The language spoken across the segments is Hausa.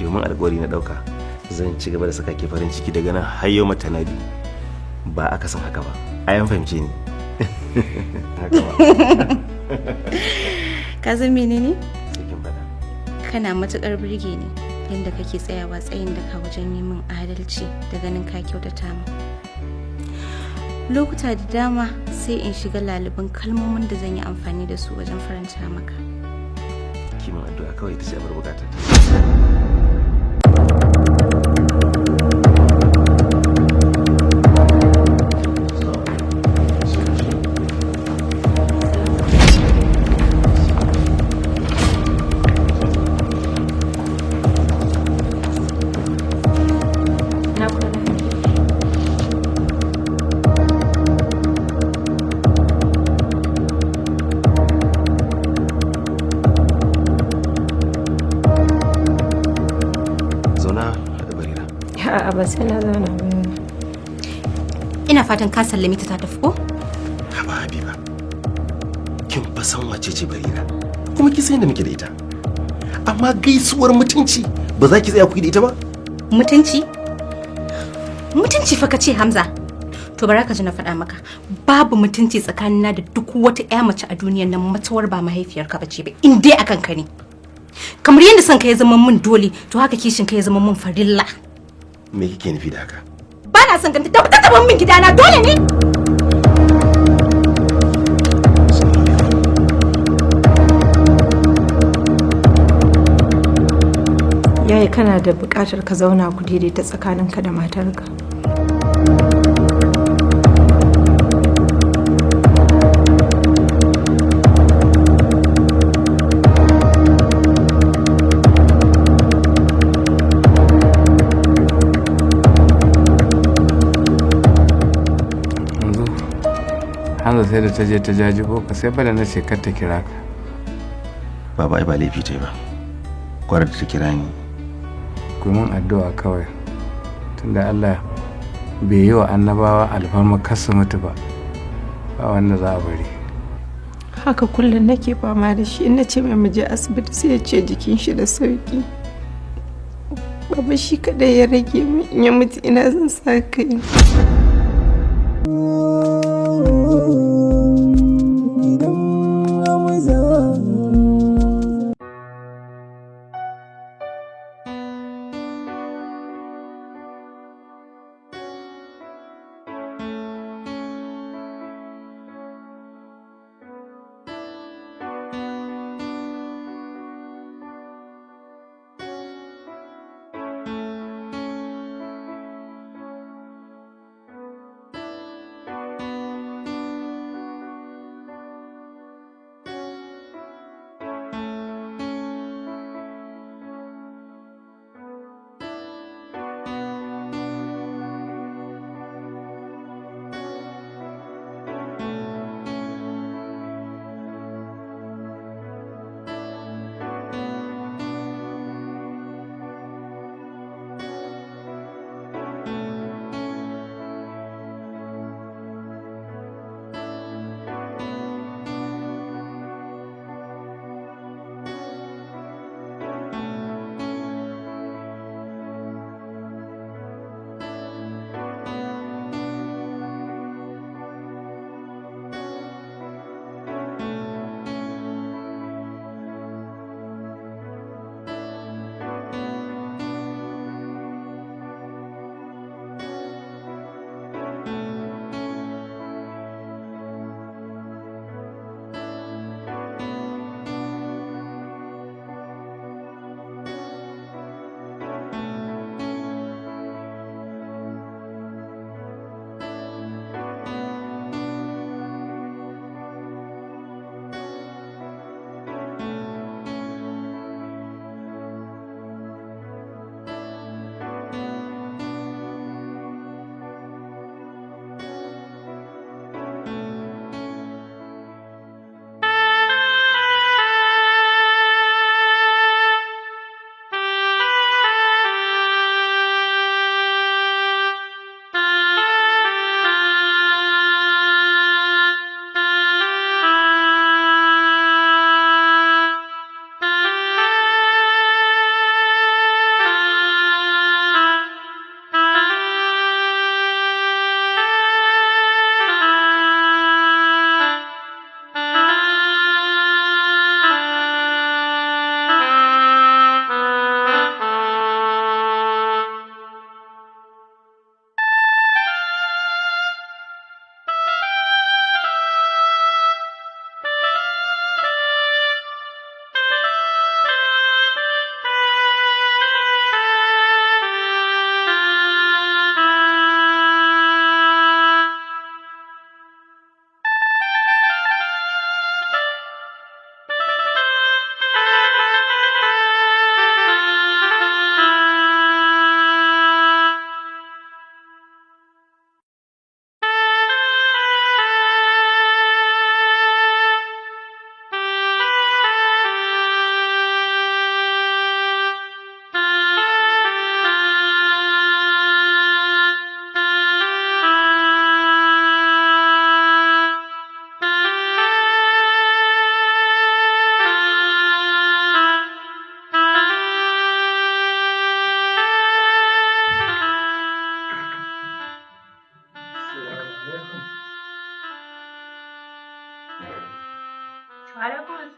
domin alƙawari na ɗauka zan ci gaba da saka ke farin ciki daga nan har yau matanadi ba aka san haka ba ayan fahimce ni. Haka ba. Ka san menene? Cikin fada. Kana matuƙar burge ni yadda kake tsayawa tsayin daka wajen yi min adalci da ganin ka kyautata min. Lokuta da dama sai in shiga lalubin kalmomin da zan yi amfani da su wajen faranta maka. Kimin addu'a kawai ita ce abar bukata. A'a ba sai na zauna ba. Ina fatan ka sallame ta tafi ko? Haba Habiba. Kin fa san wace ce Barira? Kuma ki san yadda muke da ita. Amma gaisuwar mutunci ba za ki tsaya ku yi da ita ba? Mutunci? Mutunci fa kace Hamza. To bara ka ji na faɗa maka. Babu mutunci tsakanina da duk wata ƴa mace a duniyar nan matuwar ba mahaifiyarka bace ba. In dai akan ka ne. Kamar yadda son ka ya zama min dole, to haka kishin ka ya zama min farilla. Me kike nufi da haka? Ba na son ganta ta min gidana dole ne. Yayi kana da buƙatar ka zauna ku daidaita tsakaninka da matarka. Hanzu sai da ta je ta jajibo ka sai bada na ce kar ta kira ka. Baba ai ba laifi ta yi ba. Kwarar da ta kira ni. Ku mun addu'a kawai. Tunda Allah bai yi wa annabawa alfarma kasu mutu ba. Ba wanda za a bari. Haka kullum nake fama da shi in ce mai muje asibiti sai ya ce jikin shi da sauki. Baba shi kadai ya rage min in ya mutu ina zan sa kai.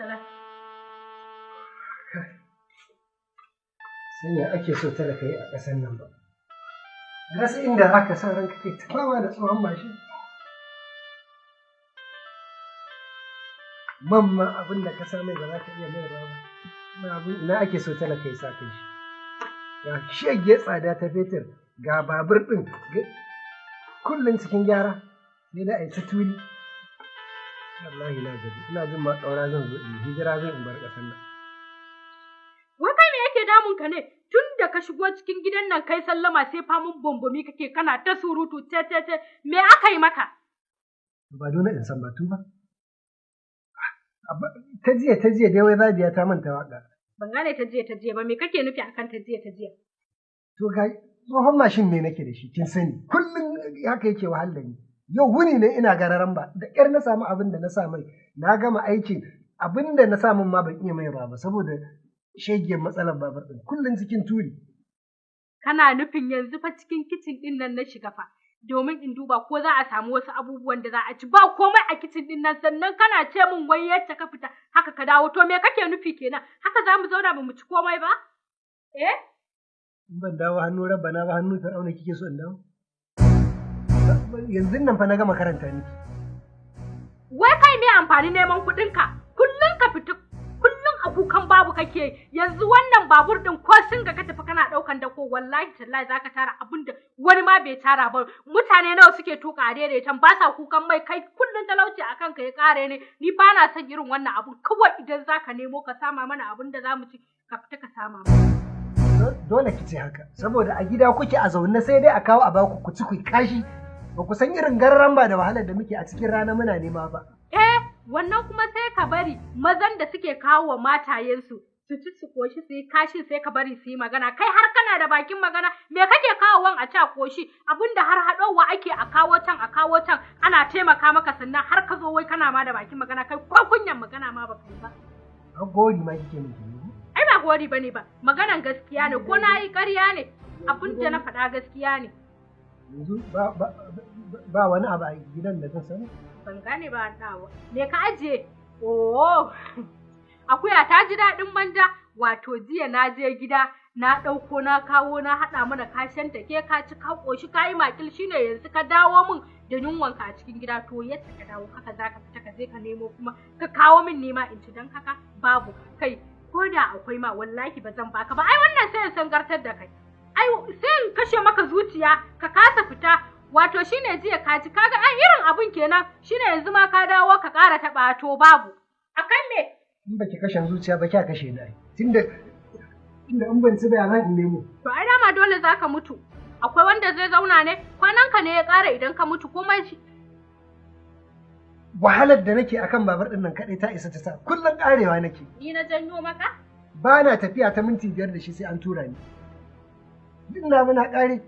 salam. Sanya ake so talaka yi a ƙasar nan ba. Rasa inda za ka sa ranka kai ta fama da tsohon mashin. Mamma abin da ka sa mai ba za ka iya mayarwa ba. Ina ake so talaka yi sa kai shi. Ga shege tsada ta fetur, ga babur ɗin kullum cikin gyara. Sai da a yi ta turi. Wallahi na gaji, ina jin ma ƙaura zan zo in hijira zan in bar ƙasar nan. Wai kai me yake damun ka ne? Tun da ka shigo cikin gidan nan kai sallama sai famun bombumi kake kana ta surutu ce me aka yi maka? Ba dole in san batu ba. Ta jiya dai wai Zabiya ta manta waƙa. Ban gane ta jiya ba me kake nufi akan ta jiya? To ga tsohon mashin ne nake da shi kin sani kullum haka yake wahal da ni. Yau wuni ne ina gararan ba da ƙyar na samu abin da na sa mai na gama aikin abin da na samun ma ban iya mai ba saboda shegiyar matsalar babur ɗin kullum cikin turi. Kana nufin yanzu fa cikin kicin ɗin nan na shiga fa domin in duba ko za a samu wasu abubuwan da za a ci ba komai a kicin ɗin nan sannan kana ce min wai yadda ka fita haka ka dawo to me kake nufi kenan haka za mu zauna ba mu ci komai ba? In ban dawo hannu rabbana ba hannu fir'auna kike so in dawo? Yanzu nan fa na gama karanta ni. Wai kai me amfani neman kuɗinka? Kullum ka fita, kullum abokan babu kake yanzu wannan babur ɗin ko sun ga ka tafi kana ɗaukan dako wallahi tallahi zaka tara abin da wani ma bai tara ba. Mutane nawa suke tuka a daidaitan ba sa kukan mai kai kullum talauci a kanka ya ƙare ne. Ni ba na son irin wannan abun kawai idan zaka nemo ka sama mana abin da za mu ci ka fita ka sama mana. Dole ki ce haka saboda a gida kuke a zaune sai dai a kawo a baku ku ci ku kashi. Ba ku san irin garran ba da wahalar da muke a cikin rana muna nema ba. Wannan kuma sai ka bari mazan da suke kawo wa matayensu su ci su koshi su yi kashi sai ka bari su yi magana. Kai har kana da bakin magana me kake kawo wan a ci a koshi abinda har haɗowa ake a kawo can ana taimaka maka sannan har ka zo wai kana ma da bakin magana kai ko kunyan magana ma ba kai ba. Gori ma kike miki. Ai ba gori bane ba maganan gaskiya ne ko na yi ƙarya ne abin da na faɗa gaskiya ne. Yanzu ba wani abu a gidan da zan sani? Ban gane ba dawo. Me ka ajiye? Oh, akuya ta ji daɗin manja. Wato jiya na je gida na ɗauko na kawo na haɗa mana kashen ta ke ka ci ka ƙoshi ka yi makil shine yanzu ka dawo min da yunwanka a cikin gida to yadda ka dawo haka za ka fita ka je ka nemo kuma ka kawo min nema in ci don haka babu kai ko da akwai ma wallahi ba zan baka ba ai wannan sai in sangartar da kai. Ai sai in kashe maka zuciya ka kasa fita wato shine jiya ka ji kaga ai irin abun kenan shine yanzu ma ka dawo ka ƙara taɓa to babu akan me in baki kashe zuciya ba kya kashe ni tunda in ban ci bayanan in nemo to ai dama dole zaka mutu akwai wanda zai zauna ne kwananka ne ya ƙara idan ka mutu komai shi wahalar da nake akan babur din nan kadai ta isa ta sa kullun ƙarewa nake ni na janyo maka ba na tafiya ta minti 5 da shi sai an tura ni duk na muna ƙare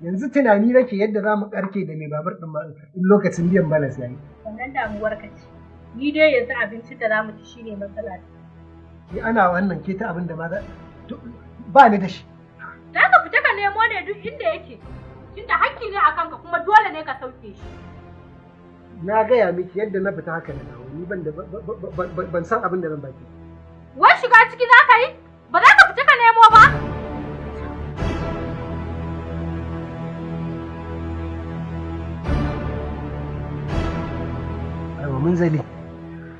yanzu tunani nake yadda za mu karke da mai babur din ma in lokacin biyan balas yayi wannan damuwar ka ce ni dai yanzu abinci da za mu ci shine matsala ki ana wannan ke ta abin da ma ba ni da shi za ka fita ka nemo ne duk inda yake tunda hakki ne akan ka kuma dole ne ka sauke shi na gaya miki yadda na fita haka na dawo ni ban san abin da zan baki wai shiga ciki za ka yi ba za ka fita ka nemo ba munzali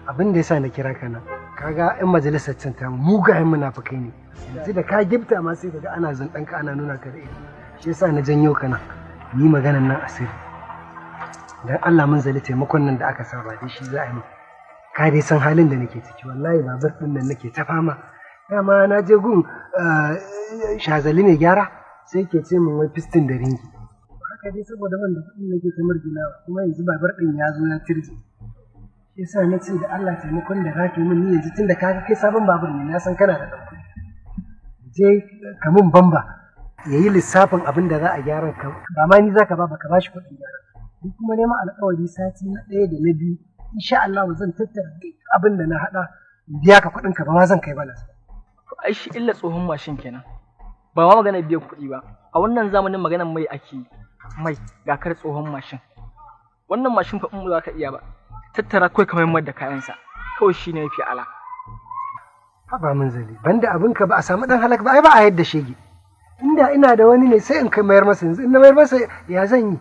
abin da yasa na kira ka nan kaga yan majalisar can ta mugayen munafukai ne yanzu da ka gifta ma sai kaga ana zanɗan ka ana nuna ka da ido shi yasa na janyo ka nan ni maganan nan asiri dan Allah munzali taimakon nan da aka saba da shi za a yi ka dai san halin da nake ciki wallahi babur din nan nake ta fama dama na je gun shazali mai gyara sai ke ce min wai piston da ringi haka dai saboda ban da kuɗin nake ta murgina kuma yanzu babur din ya zo ya tirje yasa na ce da Allah taimakon da zaka yi min ni yanzu tunda ka kai sabon babur ne na san kana da ɗauki je ka mun bamba yayi lissafin abin da za a gyara ka ba ma ni zaka ba ka bashi kuɗin gyara ni kuma neman alƙawari sati na 1 da na 2 insha Allah zan tattara abin da na hada biya ka kuɗin ka ba ma zan kai balas to ai shi illa tsohon mashin kenan ba ma magana biyan kuɗi ba a wannan zamanin maganar mai ake mai ga kar tsohon mashin wannan mashin fa in ba za ka iya ba tattara kai kamar da kayansa kawai shi ne mafi ala. Haba mun zali, banda abinka ba a samu dan halak ba ai ba a yadda shege. Inda ina da wani ne sai in kai mayar masa yanzu in na mayar masa ya zan yi.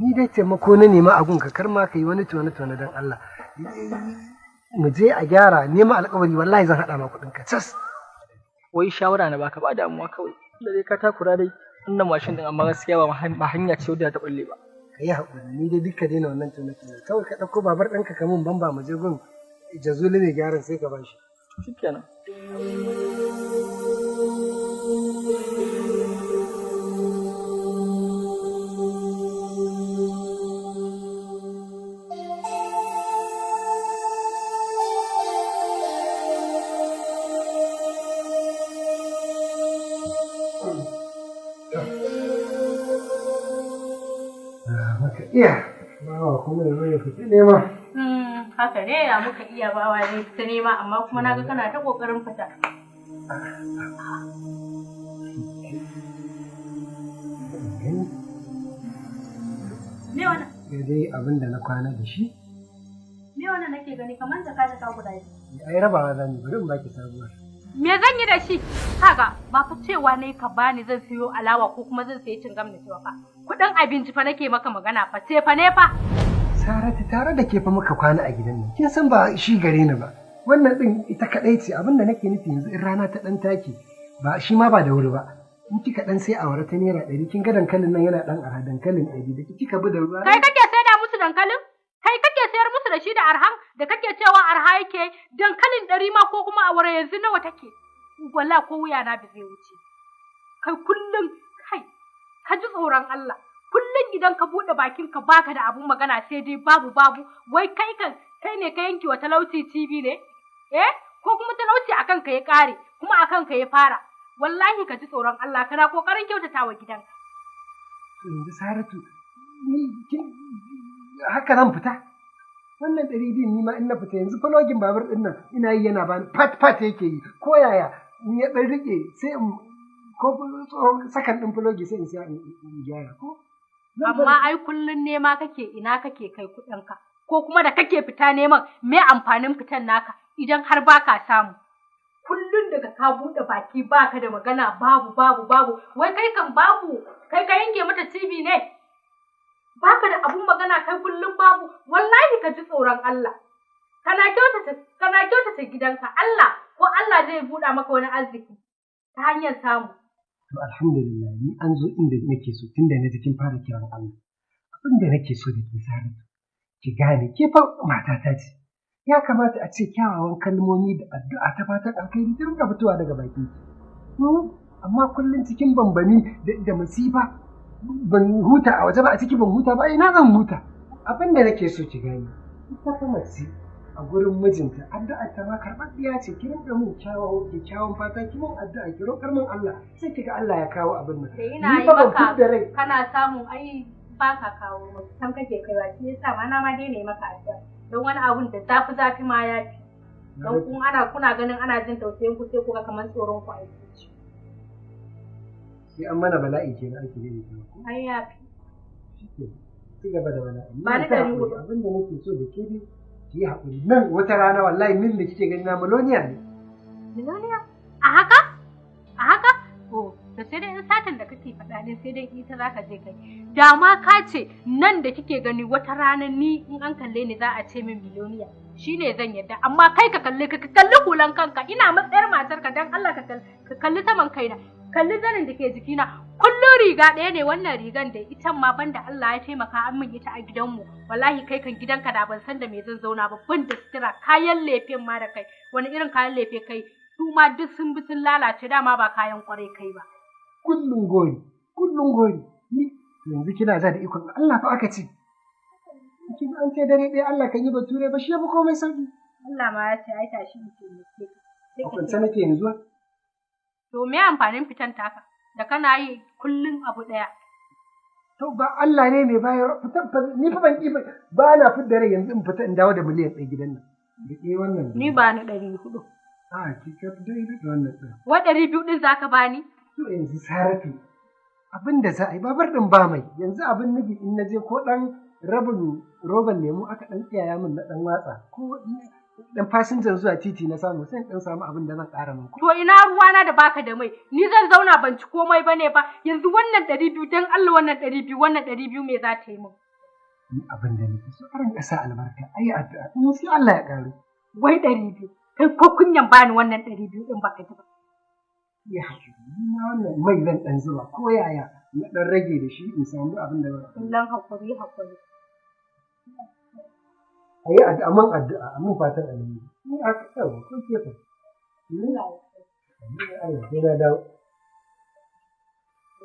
Ni dai taimako na nema a gunka kar ma ka yi wani tone dan Allah. Mu je a gyara nema alƙawari wallahi zan haɗa ma kuɗin ka cas. Wai shawara na baka ba damuwa kawai. Da dai ka takura dai wannan mashin din amma gaskiya ba hanya ce wadda ta balle ba. Ka yi haƙuri ni dai duka daina wannan tone kawai ka ɗauko babar ɗanka ka mun bamba mu je gun jazuli mai gyaran sai ka bashi. Shikenan. Iya, bawa kuma da zai fita nema. Haka ne ya muka iya bawa ne ta nema amma kuma na ga kana ta kokarin fita. Me wannan? Ya dai abin da na kwana da shi. Me wannan nake gani kamar jaka guda biyu. Ai rabawa zamu bari in baki sabuwar. Me zan yi da shi? Kaga ba fa cewa ne ka bani zan siyo alawa ko kuma zan sayi cingam da cewa fa. Kudin abinci fa nake maka magana fa ce fa ne fa. Saratu tare da ke fa muka kwana a gidan nan. Kin san ba shi gare ni ba. Wannan din ita kadai ce abinda nake nufi yanzu in rana ta dan take ba shi ma ba da wuri ba. In kika dan sai awara ta naira 100 kin ga dankalin nan yana dan ara dankalin 100 da kika bi da ruwa. Kai kake sai da musu dankalin? Kai kake sayar musu da shi da arhan da kake cewa arha yake dankalin 100 ma ko kuma awara yanzu nawa take? Wallahi ko wuya na da zai wuce. Kai kullum kai ka ji tsoron Allah. Kullum idan ka bude bakin ka baka da abun magana sai dai babu wai kai ne ka yanke wa talauci TV ne ko kuma talauci akan ka ya kare kuma akan ka ya fara wallahi ka ji tsoron Allah kana kokarin kyautata wa gidanka. Yanzu Saratu ni haka zan fita wannan 200 ni ma in na fita yanzu falogin babur din nan ina yi yana bani pat yake yi ko yaya in ya dan rike sai ko sakan din falogi sai in siya in gyara ko. Amma ai kullun nema kake ina kake kai kuɗinka ko kuma da kake fita neman me amfanin fitan naka idan har baka samu kullun daga ka bude baki baka da magana babu wai kai kan babu kai ka yanke mata TV ne baka da abun magana kai kullun babu wallahi ka ji tsoron Allah kana kyautata gidanka Allah ko Allah zai buɗa maka wani arziki ta hanyar samu. To alhamdulillah ni an zo inda nake so tunda na jikin fara kiran Allah. Abin da nake so da ke Saratu ki gane ke fa matata ce. Ya kamata a ce kyawawan kalmomi da addu'a ta fatan alkhairi ta rinka fitowa daga baki. Amma kullum cikin bambani da masifa ban huta a waje ba a ciki ban huta ba ina zan huta. Abin da nake so ki gane ita fa mace a gurin mijinta addu'a ta ma karɓaɗɗiya ce ki rinka min kyawawan fata ki min addu'a ki roƙar min Allah sai kiga Allah ya kawo abin nan. Da ina yi maka kana samu ai ba ka kawo maka san kake kaiwa shi yasa ma na ma dai ne maka addu'a don wani abun da zafi ma ya fi don kuna ganin ana jin tausayin ku sai kuga kamar tsoron ku aiki. Sai an mana bala'i kenan ake yi ne ko? Ai ya fi. Ci gaba da bala'i. Ba ni da ruwa. Abin da nake so da ke ki yi haƙuri nan wata rana wallahi min da kike gani na miloniya ne. Miloniya? A haka? Oh, da sai dai in satin da kake faɗa ne sai dai ita za ka je kai. Da ma ka ce nan da kike gani wata rana ni in an kalle ni za a ce min miloniya. Shi ne zan yarda amma kai ka kalli hulan kanka ina matsayar matarka dan Allah ka kalli saman kaina. Kalli zanin da ke jikina kullum riga ɗaya ne wannan rigan da ita ma banda Allah ya taimaka an min ita a gidanmu wallahi kai kan gidanka da ban san da me zan zauna ba ban da sutura kayan lefen ma da kai wani irin kayan lefe kai su ma duk sun bi sun lalace dama ba kayan kwarai kai ba kullum gori ni yanzu kina za da ikon Allah fa aka ce kin an ce dare ɗaya Allah kan yi bature ba shi ya fi komai sauki Allah ma ya ce ai tashi mutum ne sai kun san nake yanzu to me amfanin fitan taka da kana yi kullun abu daya to ba Allah ne mai bayar fitan ni fa ban ba na fidda rai yanzu in fita in dawo da miliyan 1 gidan nan da ke wannan ni ba ni 400 ki ka fidda da wannan din wa 200 din zaka bani to yanzu Saratu abin da za a yi babar din ba mai yanzu abin nufi in naje ko dan rabin roban lemu aka dan tsiyaya min na dan watsa ko dan fasinjan zuwa titi na samu sai dan samu abin da zan ƙara muku. To ina ruwana da baka da mai, ni zan zauna ban ci komai bane ba, yanzu wannan 200 dan Allah wannan 200 wannan 200 me za ta yi min? Ni abin da nake so karin ƙasa albarka, ayi addu'a, in sai Allah ya ƙaru. Wai 200, kai ko kunyan bani wannan 200 din baka ji ba. Ya haƙuri, ni wannan mai zan dan zuba ko yaya na dan rage da shi in samu abin da zan. Kullum hakuri. Ayi addu'a, amman fatan alheri. Ni aka tsawo ko ke fa. Ni ai na dawo.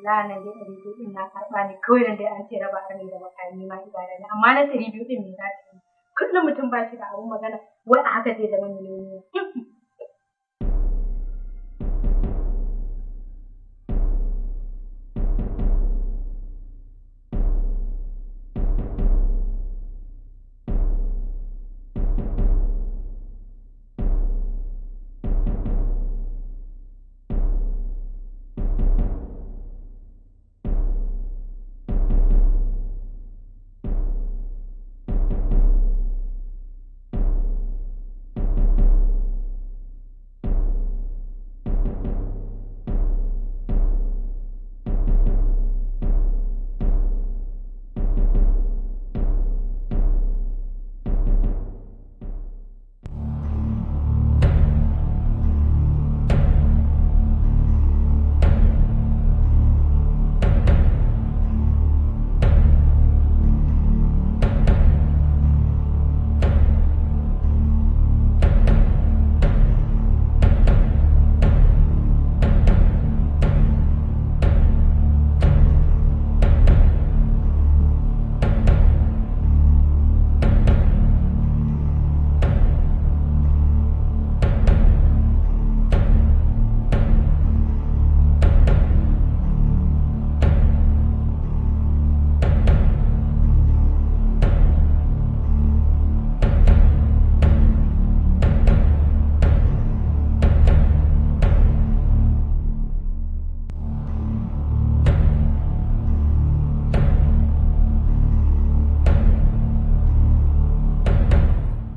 Lana dai 200 din na karba ne kawai dan dai an ce raba arni da makami ma ibada ne, amma na 200 din me za ta yi? Kullum mutum ba shi da abun magana, wai a haka zai zama miliyoniya.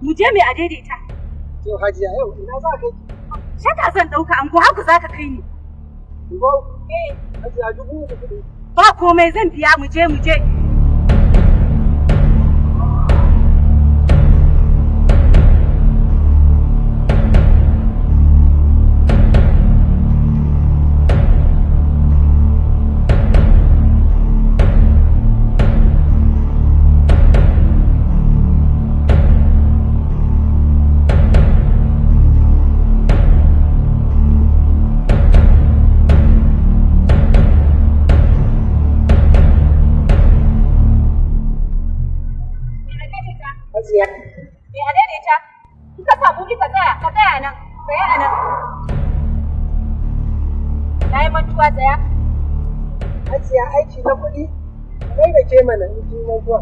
Mu je mai a daidaita. To Hajiya yau ina za ka yi? Shata zan ɗauka an ko haku za ka kai ni. Dubu? Hajiya 1000. Ba komai zan biya mu je. Hajiya. Me a daidaita? Kika samu kika tsaya nan. Tsaya a nan. Na yi mantuwa tsaya. Hajiya aiki na kuɗi? Mai da ke mana in kin mantuwa.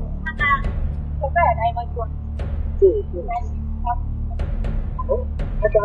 Ka tsaya na yi mantuwa. Haka.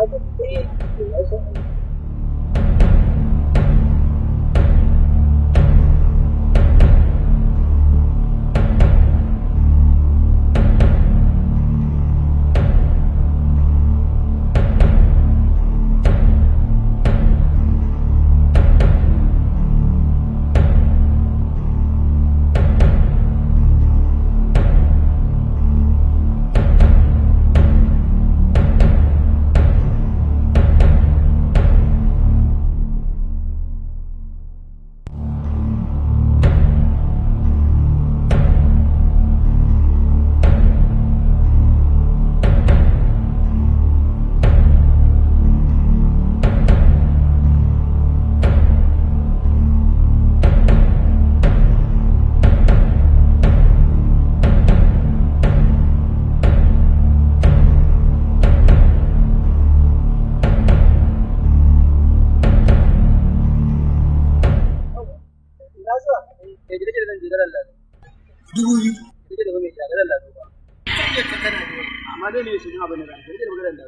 Amma dole ne su yi abin da ba, da maganar da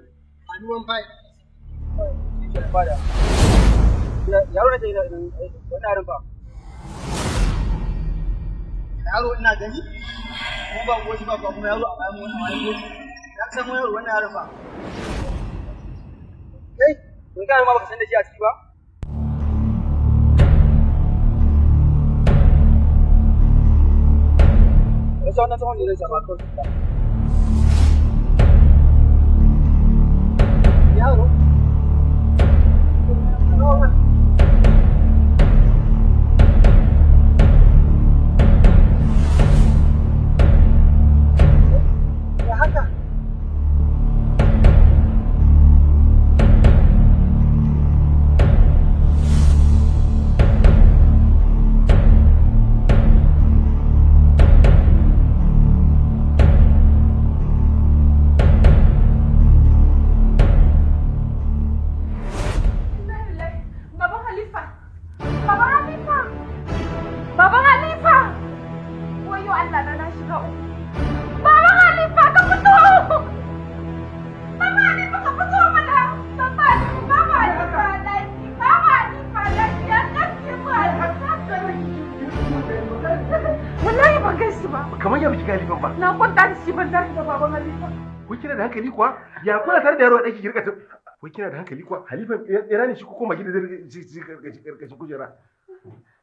a nuwan fai. Yaro na ce wani harin ba. Yaro ina gani, kuma ba kuwa shi ba kuma yaro a bayan wani Ya san wayar wannan yaron ba. Kai, mun ga ma baka san da shi a ciki ba? Wasu wannan tsawon ne zai zama kawai. Yaro. Ya haka. Kamar ya biki galibin ba. Na kwanta da shi ban tashi da baban Halifa. Wai kina da hankali kuwa? Ya kuna tare da yaro ɗaki ki rika ta. Wai kina da hankali kuwa? Halifa ya ne shi ko koma gida zai karkashin kujera.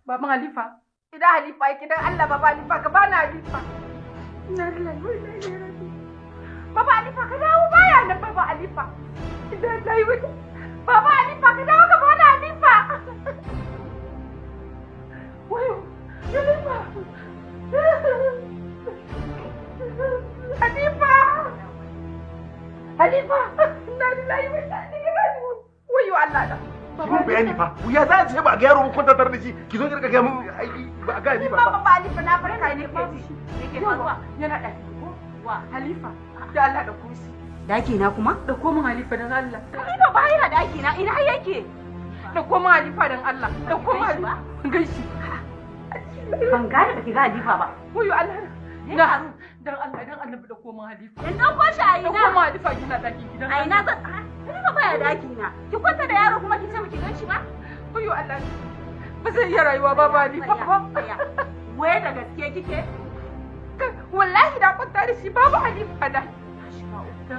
Baban Halifa. Idan Halifa yake dan Allah baba Halifa ka bani Halifa. Ina lillahi wa inna ilaihi raji'un. Baba Halifa ka dawo baya nan baba Halifa. Idan dai wai baba Halifa ka dawo ka bani Halifa. Wayo, Halifa. Halifa! Halifa! Inna lillahi wa inna ilaihi raji'un. Wayo Allah da. Ki mun bayani fa. Ya za a ce ba ga yaro mun kwantar da shi. Ki zo ki rika ga mun ba ga ni ba. Baba Halifa na farka ne ke ji. Yake faruwa. Yana da wa Halifa. Da Allah da kusi. Daki na kuma? Da ko mun Halifa dan Allah. Halifa ba yana daki na ina yake? Da ko mun Halifa dan Allah. Da ko mun Halifa. Gaishi. Ban gane baki ga Halifa ba. Wayo Allah. Na dan Allah da ko mun Halifa. Dan dauko shi a ina? Da ko mun Halifa kina daki gidan. A ina zan? Halifa baya daki na. Ki kwanta da yaro kuma ki ce miki gan shi ba? Wayo Allah. Ba zai iya rayuwa ba Halifa ba. Wai da gaske kike? Wallahi da kwanta da shi babu Halifa da.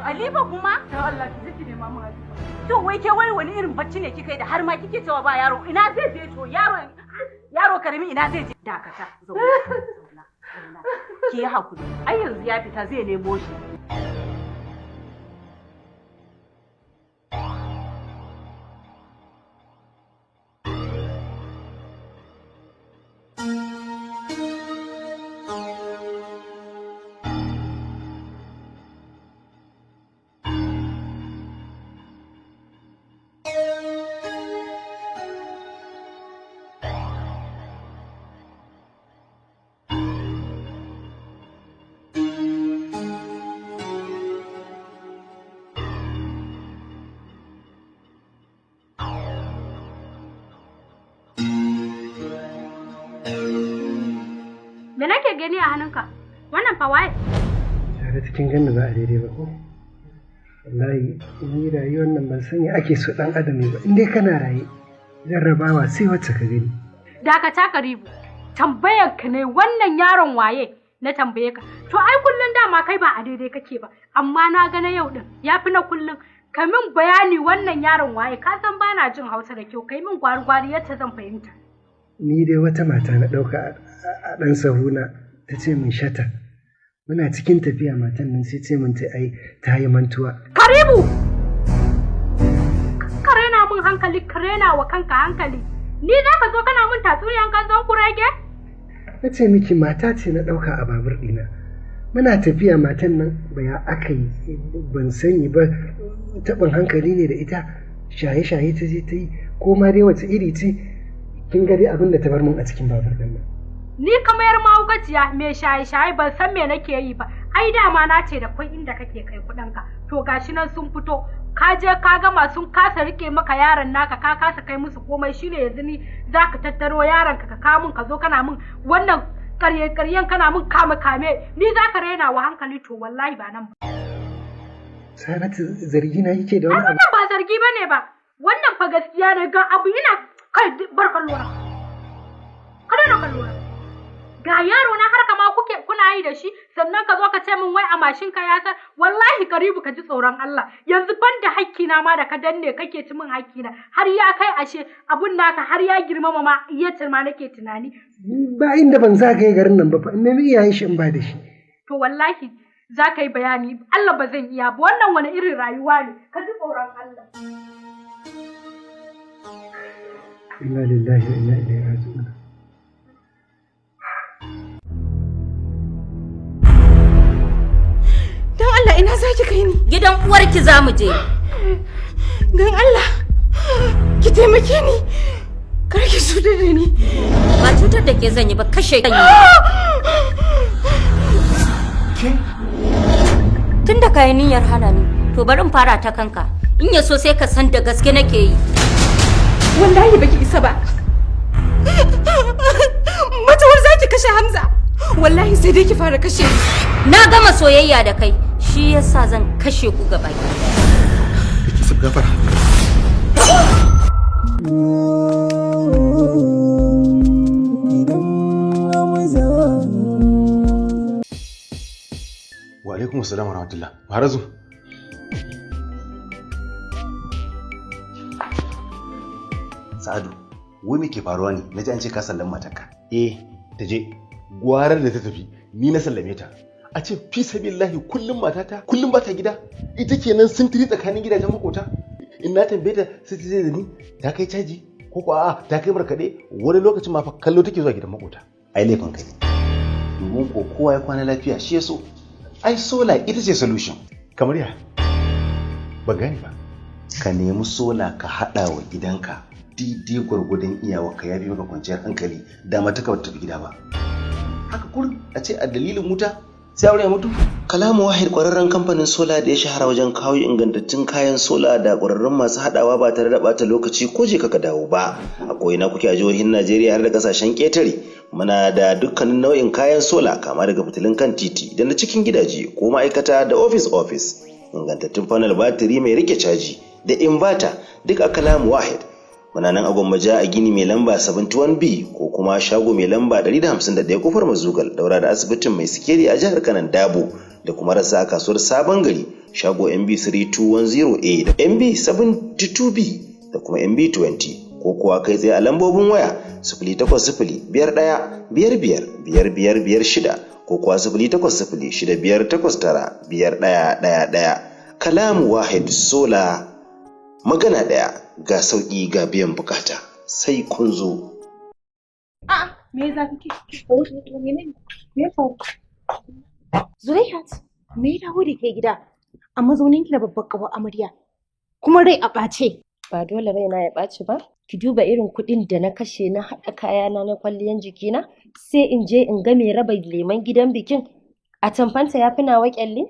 Halifa kuma? Dan Allah ki zaki ne mama Halifa. To wai ke wani irin bacci ne kika yi da har ma kike cewa ba yaro ina zai je to yaro karimi ina zai je dakata zauna ki yi hakuri ai yanzu ya fita zai nemo shi Me nake gani a hannunka? Wannan fa waye? Tare cikin ganna ba a daidai ba ko? Wallahi ni rayuwar nan ban sani ake so dan adam ne ba. In dai kana raye jarrabawa sai wacce ka gani. Dakata Karibu. Tambayar ka ne wannan yaron waye? Na tambaye ka. To ai kullun dama kai ba a daidai kake ba. Amma na ga na yau din yafi na kullun. Ka min bayani wannan yaron waye? Ka san bana jin Hausa da kyau. Kai min gwari-gwari yadda zan fahimta. Ni dai wata mata na ɗauka a ɗan sahuna ta ce min shata. Muna cikin tafiya matan nan sai ce min ta yi mantuwa. Karibu! Ka rena min hankali, ka rena wa kanka hankali. Ni za ka zo kana min tatsuniyan kanzon kurege? Na ce miki mata ce na ɗauka a babur ɗina. Muna tafiya matan nan baya aka yi ban sani ba taɓin hankali ne da ita shaye-shaye ta je ta yi ko ma dai wace iri ce kin ga dai abin da ta bar mun a cikin babur ɗin nan. Ni kamar mahaukaciya mai shaye-shaye ban san me nake yi ba. Ai dama na ce da kun inda kake kai kuɗinka. To gashi nan sun fito. Ka je ka gama sun kasa rike maka yaron naka ka kasa kai musu komai shine yanzu ni zaka tattaro yaron ka kawo min ka zo kana min wannan karyen kana min kame ni zaka raina wa hankali to wallahi ba nan ba. Saratu zargi na yake da wani abu. Wannan ba zargi bane ba. Wannan fa gaskiya ne ga abu ina kai barkan lura. Kada na kallura. ga yaro na har kama kuna yi da shi sannan ka zo ka ce min wai a mashin ka ya san wallahi Karibu ka ji tsoron Allah yanzu ban da hakki na ma da ka danne kake ci min hakki na har ya kai ashe abun naka har ya girmama ma iya ma nake tunani ba inda ban sa kai garin nan ba fa in nemi iyayen shi in ba da shi to wallahi za ka yi bayani Allah ba zan iya ba wannan wani irin rayuwa ne ka ji tsoron Allah inna lillahi wa inna ilaihi raji'un Dan Allah ina zaki kai ni? Gidan uwarki za mu je. Dan Allah ki taimake ni. Kar ki cutar da ni. Ba cutar da ke zan yi ba kashe kan yi. Tun da kayi niyyar hana ni, to bari in fara ta kanka. In ya so sai ka san da gaske nake yi. Wallahi baki isa ba. Matawar zaki kashe Hamza. Wallahi sai dai ki fara kashe ni. Na gama soyayya da kai, shi yasa zan kashe ku gaba ki. Ki sab gafara. Wa alaikum assalam wa rahmatullah. Harazu. Sa'adu, wai me ke faruwa ne? Naji an ce ka sallama matarka. Ta je. Gwarar da ta tafi, ni na sallame ta. A ce fi sabillahi kullum matata, kullum ba ta gida. Ita kenan sintiri tsakanin gidajen makota. In na tambaye ta sai ta ce da ni ta kai caji ko ko a'a ta kai barkade wani lokacin ma fa kallo take zuwa gidan makota. Ai laifin kai. Domin ko kowa ya kwana lafiya shi ya so. Ai sola ita ce solution. Kamar ya? Ba gani ba. Ka nemi sola ka haɗa wa gidanka daidai gwargwadon iyawarka ya fi maka kwanciyar hankali da mata ka tafi gida ba. Haka kurin a ce a dalilin wuta sai aure ya mutu. Kalamu Wahid kwararren kamfanin sola da ya shahara wajen kawo ingantattun kayan sola da kwararrun masu haɗawa ba tare da ɓata lokaci ko je ka dawo ba. A ko'ina kuke a jihohin Najeriya har da ƙasashen ƙetare. Muna da dukkanin nau'in kayan sola kama daga fitilun kan titi da na cikin gidaje ko ma'aikata da office. Ingantattun panel batiri mai rike caji da inverter duk a Kalamu Wahid. Muna nan a Gwammaja a gini mai lamba 71B ko kuma shago mai lamba 151 kofar Mazugal daura da asibitin mai sikeri a jihar Kanan Dabo da kuma rasa a kasuwar Sabon Gari shago MB3210A da MB72B da kuma MB20 ko kuwa kai tsaye a lambobin waya 08051555556 ko kuwa 08065895111. Kalamu Wahid Sola, magana ɗaya ga sauƙi ga biyan bukata sai kun zo. Me za ka ke? Me faru? Zulaihat, me ya dawo da ke gida a mazauninki da babbar ƙawar amarya? Kuma rai a ɓace. Ba dole raina ya ɓaci ba. Ki duba irin kuɗin da na kashe na haɗa kayana na kwalliyan jikina, sai in je in ga mai raba leman gidan bikin. A tamfanta ya fi nawa ƙyalli?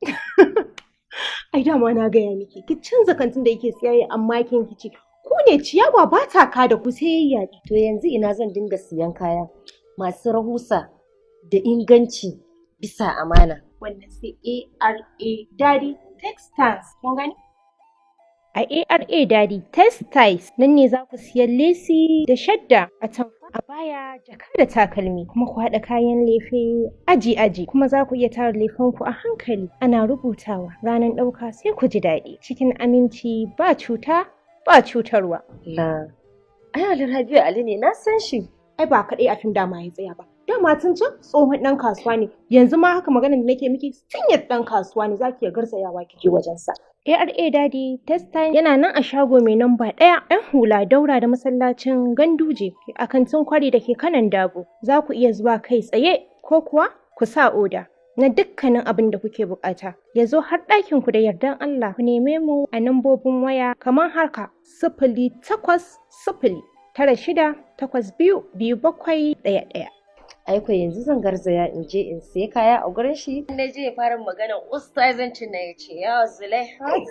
Ai dama na gaya miki, ki canza kantin da yake siyayya amma kin kici. Ku ne ciyawa ba ta ka da ku sai yayi. To yanzu ina zan dinga siyan kaya masu rahusa da inganci bisa amana. Wannan sai ARA Daddy Textiles. Kun gani? A ARA Daddy Textiles nan ne za ku siyan lesi da shadda a tamfa a baya jaka da takalmi kuma ku haɗa kayan lefe aji kuma za ku iya tara lefenku a hankali ana rubutawa ranar ɗauka sai ku ji daɗi cikin aminci ba cuta ba cutarwa. La, ai Alhaji Ali ne na san shi. Ai ba kaɗai a fim dama ya tsaya ba. Dama tun can tsohon ɗan kasuwa ne yanzu ma haka maganar da nake miki sinyar ɗan kasuwa ne zaki iya garzayawa kike wajensa. ARA Daddy Textile yana nan a shago mai namba 1 'yan hula daura da masallacin Ganduje a kantin kwari da ke Kanan Dabo. Za ku iya zuwa kai tsaye ko kuwa ku sa oda na dukkanin abin da kuke bukata. Ya zo har ɗakin ku da yardan Allah ku neme mu a nambobin waya kamar haka 0809682271. Aiko yanzu zan garzaya in je in sai kaya a gurin shi. Na je fara maganar ustazancin na ya ce yawa Zulaihat.